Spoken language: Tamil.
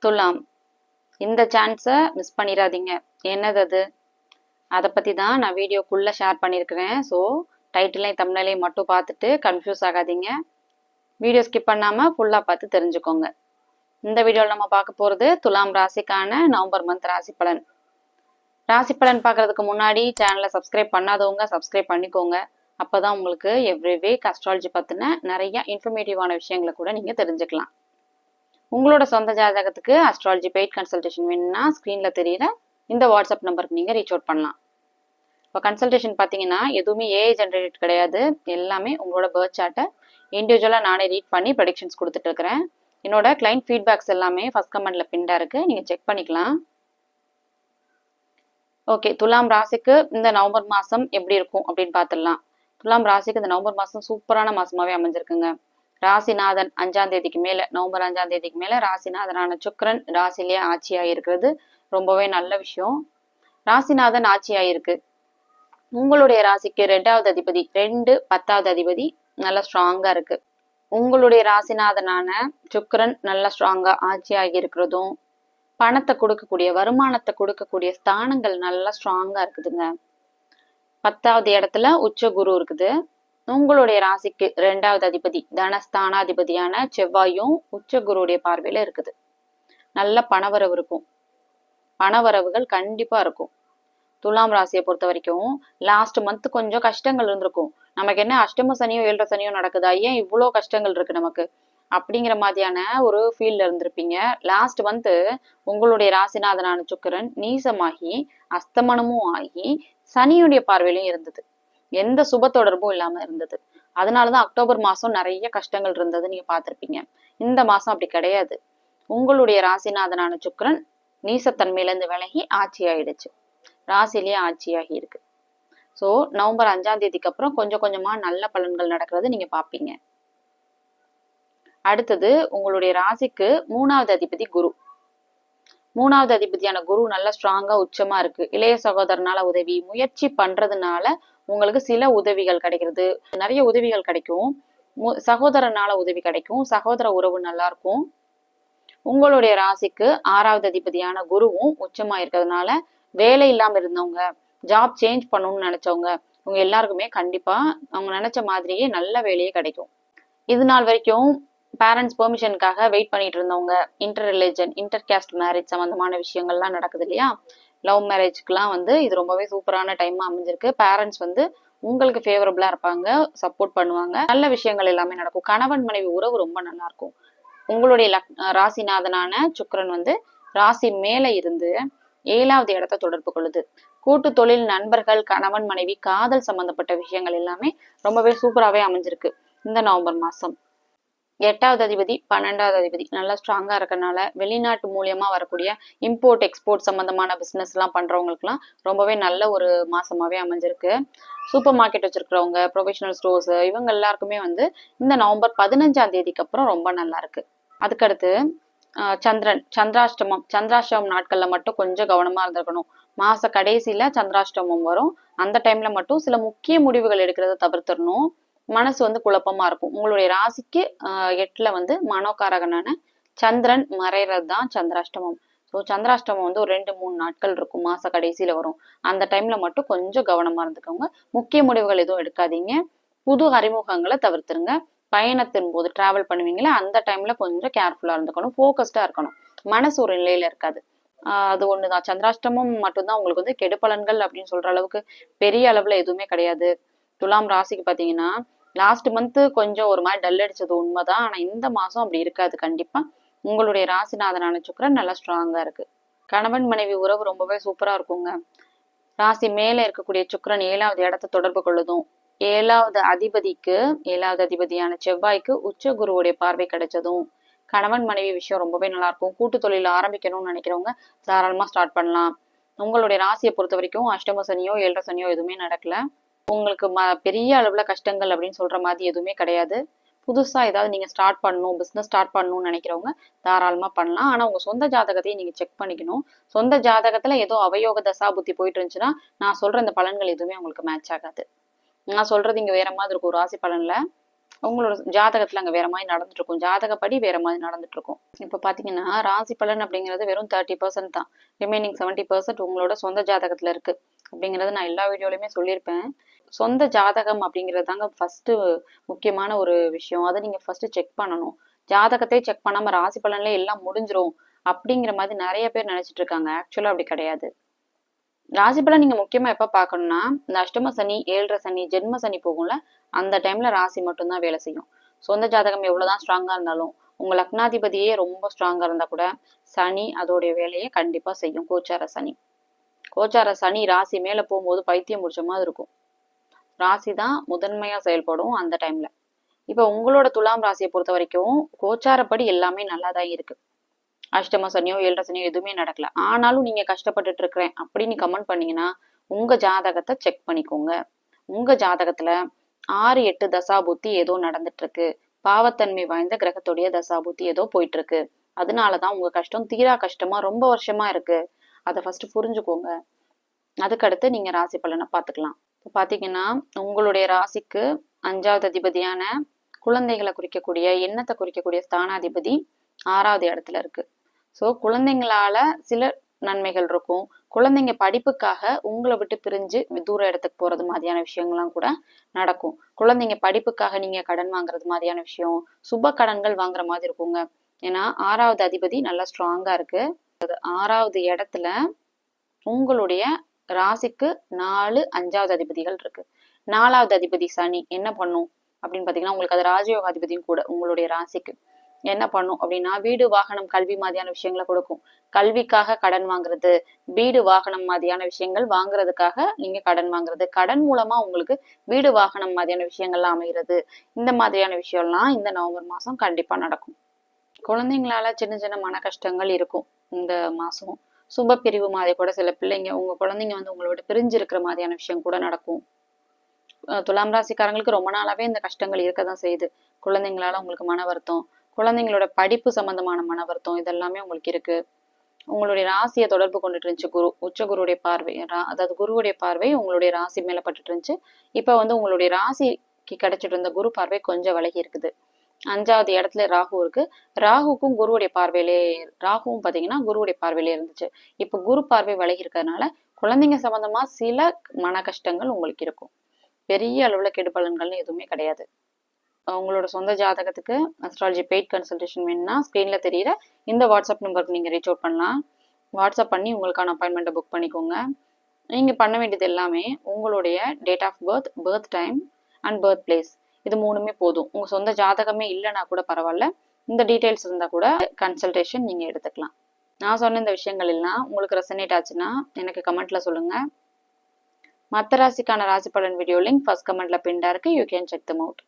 துலாம். இந்த சான்ஸை மிஸ் பண்ணிடாதீங்க. என்னது அது? அதை பற்றி தான் நான் வீடியோக்குள்ளே ஷேர் பண்ணியிருக்கிறேன். ஸோ டைட்டிலையும் தம்ப்நெயிலையும் மட்டும் பார்த்துட்டு கன்ஃபியூஸ் ஆகாதீங்க. வீடியோ ஸ்கிப் பண்ணாமல் ஃபுல்லாக பார்த்து தெரிஞ்சுக்கோங்க. இந்த வீடியோவில் நம்ம பார்க்க போகிறது துலாம் ராசிக்கான நவம்பர் மந்த் ராசி பலன். ராசி பலன் பார்க்கறதுக்கு முன்னாடி சேனலை சப்ஸ்கிரைப் பண்ணாதவங்க சப்ஸ்கிரைப் பண்ணிக்கோங்க. அப்போ தான் உங்களுக்கு எவ்ரி வீக் அஸ்ட்ராலஜி பற்றின நிறைய இன்ஃபர்மேட்டிவான விஷயங்களை கூட நீங்கள் தெரிஞ்சுக்கலாம். உங்களோட சொந்த ஜாதகத்துக்கு அஸ்ட்ராலஜி பெய்ட் கன்சல்டேஷன் வேணும்னா ஸ்க்ரீனில் தெரியுற இந்த வாட்ஸ்அப் நம்பருக்கு நீங்கள் ரீச் அவுட் பண்ணலாம். இப்போ கன்சல்டேஷன் பார்த்தீங்கன்னா எதுவுமே ஏஐ ஜென்ரேட் கிடையாது. எல்லாமே உங்களோட பர்த் சார்ட்டை இண்டிவிஜுவலாக நானே ரீட் பண்ணி ப்ரெடிக்ஷன்ஸ் கொடுத்துட்டு இருக்கிறேன். என்னோட கிளைண்ட் ஃபீட்பேக்ஸ் எல்லாமே ஃபர்ஸ்ட் கமெண்ட்ல பின்டாக இருக்குது, நீங்கள் செக் பண்ணிக்கலாம். ஓகே, துலாம் ராசிக்கு இந்த நவம்பர் மாதம் எப்படி இருக்கும் அப்படின்னு பார்த்துடலாம். துலாம் ராசிக்கு இந்த நவம்பர் மாதம் சூப்பரான மாதமாகவே அமைஞ்சிருக்குங்க. ராசிநாதன் 5ஆம் தேதிக்கு மேலே, நவம்பர் 5ஆம் தேதிக்கு மேலே ராசிநாதனான சுக்கிரன் ராசிலேயே ஆட்சியாக இருக்கிறது ரொம்பவே நல்ல விஷயம். ராசிநாதன் ஆட்சியாயிருக்கு. உங்களுடைய ராசிக்கு 2வது அதிபதி 2 10வது அதிபதி நல்லா ஸ்ட்ராங்கா இருக்கு. உங்களுடைய ராசிநாதனான சுக்கிரன் நல்லா ஸ்ட்ராங்கா ஆட்சியாகி இருக்கிறதும், பணத்தை கொடுக்கக்கூடிய வருமானத்தை கொடுக்கக்கூடிய ஸ்தானங்கள் நல்லா ஸ்ட்ராங்கா இருக்குதுங்க. 10வது இடத்துல உச்ச குரு இருக்குது. உங்களுடைய ராசிக்கு 2வது அதிபதி தனஸ்தானாதிபதியான செவ்வாயும் உச்ச குருவுடைய பார்வையில இருக்குது. நல்ல பணவரவு இருக்கும். பணவரவுகள் கண்டிப்பா இருக்கும். துலாம் ராசியை பொறுத்த வரைக்கும் லாஸ்ட் மந்த் கொஞ்சம் கஷ்டங்கள் இருந்திருக்கும். நமக்கு என்ன அஷ்டம சனியோ 7ரை சனியோ நடக்குதா, ஏன் இவ்வளோ கஷ்டங்கள் இருக்கு நமக்கு அப்படிங்கிற மாதிரியான ஒரு ஃபீல்ல இருந்திருப்பீங்க. லாஸ்ட் மந்த் உங்களுடைய ராசிநாதனான சுக்கிரன் நீசமாகி அஸ்தமனமும் ஆகி சனியுடைய பார்வையிலும் இருந்தது. எந்த சுப தொடர்பும் இல்லாம இருந்தது. அதனாலதான் அக்டோபர் மாசம் நிறைய கஷ்டங்கள் இருந்தது நீங்க பார்த்திருப்பீங்க. இந்த மாசம் அப்படி கிடையாது. உங்களுடைய ராசிநாதனான சுக்கிரன் நீசத்தன்மையிலேருந்து விலகி ஆட்சி ஆயிடுச்சு. ராசிலேயே ஆட்சியாகி இருக்கு. ஸோ நவம்பர் 5ஆம் தேதிக்கு அப்புறம் கொஞ்சம் கொஞ்சமா நல்ல பலன்கள் நடக்கிறது நீங்க பார்ப்பீங்க. அடுத்தது உங்களுடைய ராசிக்கு 3வது அதிபதி குரு. 3வது அதிபதியான குரு நல்லா ஸ்ட்ராங்கா உச்சமா இருக்கு. இளைய சகோதரனால உதவி, முயற்சி பண்றதுனால உங்களுக்கு சில உதவிகள் கிடைக்கிறது. நிறைய உதவிகள் கிடைக்கும். சகோதரனால உதவி கிடைக்கும். சகோதர உறவு நல்லா இருக்கும். உங்களுடைய ராசிக்கு 6வது அதிபதியான குருவும் உச்சமா இருக்கிறதுனால வேலை இல்லாம இருந்தவங்க, ஜாப் சேஞ்ச் பண்ணணும்னு நினைச்சவங்க, உங்க எல்லாருக்குமே கண்டிப்பா அவங்க நினைச்ச மாதிரியே நல்ல வேலையே கிடைக்கும். இது நாள் வரைக்கும் பேரண்ட்ஸ் பெர்மிஷனுக்காக வெயிட் பண்ணிட்டு இருந்தவங்க, inter religion inter caste marriage சம்பந்தமான விஷயங்கள்லாம் நடக்குது இல்லையா, லவ் மேரேஜ்க்குலாம் இது ரொம்பவே சூப்பரான டைமா அமைஞ்சிருக்கு. பேரண்ட்ஸ் உங்களுக்கு ஃபேவரபிளா இருப்பாங்க, சப்போர்ட் பண்ணுவாங்க, நல்ல விஷயங்கள் எல்லாமே நடக்கும். கணவன் மனைவி உறவு ரொம்ப நல்லா இருக்கும். உங்களுடைய ராசிநாதனான சுக்கிரன் ராசி மேல இருந்து 7வது இடத்தை தொடர்பு கொள்ளுது. கூட்டு தொழில், நண்பர்கள், கணவன் மனைவி, காதல் சம்பந்தப்பட்ட விஷயங்கள் எல்லாமே ரொம்பவே சூப்பராகவே அமைஞ்சிருக்கு இந்த நவம்பர் மாசம். 8வது அதிபதி 12வது அதிபதி நல்லா ஸ்ட்ராங்கா இருக்கறனால வெளிநாட்டு மூலியமா வரக்கூடிய இம்போர்ட் எக்ஸ்போர்ட் சம்பந்தமான பிசினஸ் எல்லாம் பண்றவங்களுக்குலாம் ரொம்பவே நல்ல ஒரு மாசமாவே அமைஞ்சிருக்கு. சூப்பர் மார்க்கெட் வச்சிருக்கிறவங்க, ப்ரொஃபஷனல் ஸ்டோர்ஸ், இவங்க எல்லாருக்குமே இந்த நவம்பர் 15ஆம் தேதிக்கு அப்புறம் ரொம்ப நல்லா இருக்கு. அதுக்கடுத்து சந்திராஷ்டமம் நாட்கள்ல மட்டும் கொஞ்சம் கவனமா இருந்திருக்கணும். மாச கடைசியில சந்திராஷ்டமம் வரும். அந்த டைம்ல மட்டும் சில முக்கிய முடிவுகள் எடுக்கிறத தவிர்த்திடணும். மனசு குழப்பமா இருக்கும். உங்களுடைய ராசிக்கு 8ல மனோகாரகனான சந்திரன் மறைறது தான் சந்திராஷ்டமம். ஸோ சந்திராஷ்டமம் ஒரு 2-3 நாட்கள் இருக்கும், மாச கடைசியில வரும். அந்த டைம்ல மட்டும் கொஞ்சம் கவனமா இருந்துக்கோங்க. முக்கிய முடிவுகள் எதுவும் எடுக்காதீங்க. புது அறிமுகங்களை தவிர்த்துருங்க. பயணத்தின் போது டிராவல் பண்ணுவீங்களா, அந்த டைம்ல கொஞ்சம் கேர்ஃபுல்லா இருந்துக்கணும், ஃபோக்கஸ்டா இருக்கணும். மனசு ஒரு நிலையில இருக்காது. அது ஒண்ணுதான். சந்திராஷ்டமம் மட்டும்தான் உங்களுக்கு கெடுபலன்கள் அப்படின்னு சொல்ற அளவுக்கு பெரிய அளவுல எதுவுமே கிடையாது. துலாம் ராசிக்கு பாத்தீங்கன்னா லாஸ்ட் மந்த் கொஞ்சம் ஒரு மாதிரி டல் அடிச்சது உண்மைதான். ஆனா இந்த மாசம் அப்படி இருக்காது. கண்டிப்பா உங்களுடைய ராசிநாதனான சுக்கிரன் நல்லா ஸ்ட்ராங்கா இருக்கு. கணவன் மனைவி உறவு ரொம்பவே சூப்பரா இருக்குங்க. ராசி மேல இருக்கக்கூடிய சுக்கிரன் 7வது இடத்தை தொடர்பு கொள்ளுதும், 7வது அதிபதியான செவ்வாய்க்கு உச்ச குருவுடைய பார்வை கிடைச்சதும் கணவன் மனைவி விஷயம் ரொம்பவே நல்லா இருக்கும். கூட்டு தொழில் ஆரம்பிக்கணும்னு நினைக்கிறவங்க தாராளமா ஸ்டார்ட் பண்ணலாம். உங்களுடைய ராசியை பொறுத்த வரைக்கும் அஷ்டம சனியோ 7ரை சனியோ எதுவுமே நடக்கல. உங்களுக்கு பெரிய அளவுல கஷ்டங்கள் அப்படின்னு சொல்ற மாதிரி எதுவுமே கிடையாது. புதுசா ஏதாவது நீங்க ஸ்டார்ட் பண்ணணும், பிசினஸ் ஸ்டார்ட் பண்ணணும்னு நினைக்கிறவங்க தாராளமா பண்ணலாம். ஆனா உங்க சொந்த ஜாதகத்தையும் நீங்க செக் பண்ணிக்கணும். சொந்த ஜாதகத்துல ஏதோ அவயோக தசா புத்தி போயிட்டு இருந்துச்சுன்னா நான் சொல்ற இந்த பலன்கள் எதுவுமே உங்களுக்கு மேட்ச் ஆகாது. நான் சொல்றது இங்க வேற மாதிரி இருக்கும் ராசி பலன்ல. உங்களோட ஜாதகத்துல அங்க வேற மாதிரி நடந்துட்டு இருக்கும், ஜாதகப்படி வேற மாதிரி நடந்துட்டு இருக்கும். இப்ப பாத்தீங்கன்னா ராசி பலன் அப்படிங்கிறது வெறும் 30% தான், ரிமைனிங் 70% உங்களோட சொந்த ஜாதகத்துல இருக்கு அப்படிங்கறது நான் எல்லா வீடியோலயுமே சொல்லியிருப்பேன். சொந்த ஜாதகம் அப்படிங்கிறது தாங்க ஃபர்ஸ்ட் முக்கியமான ஒரு விஷயம். அதை நீங்க ஃபர்ஸ்ட் செக் பண்ணணும். ஜாதகத்தை செக் பண்ணாம ராசி பலன்ல எல்லாம் முடிஞ்சிரும் அப்படிங்கிற மாதிரி நிறைய பேர் நினைச்சிட்டு இருக்காங்க. ஆக்சுவலா அப்படி கிடையாது. ராசி பலன் நீங்க முக்கியமா எப்ப பாக்கணும்னா, இந்த அஷ்டம சனி, 7.5 சனி, ஜென்ம சனி போகும்ல, அந்த டைம்ல ராசி மட்டும்தான் வேலை செய்யும். சொந்த ஜாதகம் எவ்வளவுதான் ஸ்ட்ராங்கா இருந்தாலும், உங்க லக்னாதிபதியே ரொம்ப ஸ்ட்ராங்கா இருந்தா கூட சனி அதோடைய வேலையை கண்டிப்பா செய்யும். கோச்சார சனி, கோச்சார சனி ராசி மேல போகும்போது பைத்தியம் முடிச்ச மாதிரி இருக்கும். ராசி தான் முதன்மையா செயல்படும் அந்த டைம்ல. இப்ப உங்களோட துலாம் ராசியை பொறுத்த வரைக்கும் கோச்சாரப்படி எல்லாமே நல்லாதான் இருக்கு. அஷ்டம சனியோ 7.5 சனியோ எதுவுமே நடக்கல, ஆனாலும் நீங்க கஷ்டப்பட்டுட்டு இருக்கிறேன் அப்படின்னு கமெண்ட் பண்ணீங்கன்னா உங்க ஜாதகத்தை செக் பண்ணிக்கோங்க. உங்க ஜாதகத்துல 6-8 தசாபுத்தி ஏதோ நடந்துட்டு இருக்கு, பாவத்தன்மை வாய்ந்த கிரகத்துடைய தசாபுத்தி ஏதோ போயிட்டு இருக்கு, அதனாலதான் உங்க கஷ்டம் தீரா கஷ்டமா ரொம்ப வருஷமா இருக்கு. அதை ஃபர்ஸ்ட் புரிஞ்சுக்கோங்க. அதுக்கடுத்து நீங்க ராசி பலனை பாத்துக்கலாம். இப்ப பாத்தீங்கன்னா உங்களுடைய ராசிக்கு 5வது அதிபதியான குழந்தைகளை குறிக்கக்கூடிய, எண்ணத்தை குறிக்கக்கூடிய ஸ்தானாதிபதி 6வது இடத்துல இருக்கு. ஸோ குழந்தைங்களால சில நன்மைகள் இருக்கும். குழந்தைங்க படிப்புக்காக உங்களை விட்டு பிரிஞ்சு தூர இடத்துக்கு போறது மாதிரியான விஷயங்கள்லாம் கூட நடக்கும். குழந்தைங்க படிப்புக்காக நீங்க கடன் வாங்குறது மாதிரியான விஷயம், சுப கடன்கள் வாங்குற மாதிரி இருக்குங்க. ஏன்னா 6வது அதிபதி நல்லா ஸ்ட்ராங்கா இருக்கு. 6வது இடத்துல உங்களுடைய ராசிக்கு 4, 5வது அதிபதிகள் இருக்கு. 4வது அதிபதி சனி என்ன பண்ணும் அப்படின்னு பாத்தீங்கன்னா, உங்களுக்கு அது ராஜயோக அதிபதியும் கூட. உங்களுடைய ராசிக்கு என்ன பண்ணும் அப்படின்னா, வீடு வாகனம் கல்வி மாதிரியான விஷயங்களை கொடுக்கும். கல்விக்காக கடன் வாங்குறது, வீடு வாகனம் மாதிரியான விஷயங்கள் வாங்குறதுக்காக நீங்க கடன் வாங்குறது, கடன் மூலமா உங்களுக்கு வீடு வாகனம் மாதிரியான விஷயங்கள்லாம் அமைகிறது, இந்த மாதிரியான விஷயம்லாம் இந்த நவம்பர் மாசம் கண்டிப்பா நடக்கும். குழந்தைங்களால சின்ன சின்ன மன கஷ்டங்கள் இருக்கும் இந்த மாசம். சுப பிரிவு மாதிரி கூட சில பிள்ளைங்க, உங்க குழந்தைங்க வந்து உங்களோட பிரிஞ்சு இருக்கிற மாதிரியான விஷயம் கூட நடக்கும். துலாம் ராசிக்காரங்களுக்கு ரொம்ப நாளாவே இந்த கஷ்டங்கள் இருக்கதான் செய்யுது. குழந்தைங்களால உங்களுக்கு மன வருத்தம், குழந்தைங்களோட படிப்பு சம்பந்தமான மன வருத்தம், இதெல்லாமே உங்களுக்கு இருக்கு. உங்களுடைய ராசியை தொடர்பு கொண்டுட்டு இருந்துச்சு குரு, உச்ச குருவுடைய பார்வை, அதாவது குருவுடைய பார்வை உங்களுடைய ராசி மேல பட்டுட்டு இருந்துச்சு. இப்ப வந்து உங்களுடைய ராசிக்கு கிடைச்சிட்டு இருந்த குரு பார்வை கொஞ்சம் விலகி இருக்குது. 5வது இடத்துல ராகு இருக்கு. ராகுக்கும் குருவுடைய பார்வையிலே, ராகுவும் பாத்தீங்கன்னா குருவுடைய பார்வையிலே இருந்துச்சு. இப்ப குரு பார்வை விலகி இருக்கிறதுனால குழந்தைங்க சம்பந்தமா சில மன கஷ்டங்கள் உங்களுக்கு இருக்கும். பெரிய அளவுல கெடு பலன்கள்னு எதுவுமே கிடையாது. உங்களோட சொந்த ஜாதகத்துக்கு அஸ்ட்ராலஜி பெய்ட் கன்சல்டேஷன் வேணும்னா ஸ்க்ரீன்ல தெரியுற இந்த வாட்ஸ்அப் நம்பருக்கு நீங்க ரீச் அவுட் பண்ணலாம். வாட்ஸ்அப் பண்ணி உங்களுக்கான அப்பாயின்மெண்ட்டை புக் பண்ணிக்கோங்க. நீங்க பண்ண வேண்டியது எல்லாமே உங்களுடைய date of birth, birth time and birth place, இது 3மே போதும். உங்க சொந்த ஜாதகமே இல்லைன்னா கூட பரவாயில்ல, இந்த டீட்டெயில்ஸ் இருந்தா கூட கன்சல்டேஷன் நீங்க எடுத்துக்கலாம். நான் சொன்ன இந்த விஷயங்கள் எல்லாம் உங்களுக்கு ரெசனேட் ஆச்சுன்னா எனக்கு கமெண்ட்ல சொல்லுங்க. மற்ற ராசிக்கான ராசி பலன் வீடியோ லிங்க் ஃபர்ஸ்ட் கமெண்ட்ல பின்டா இருக்கு. You can check them out.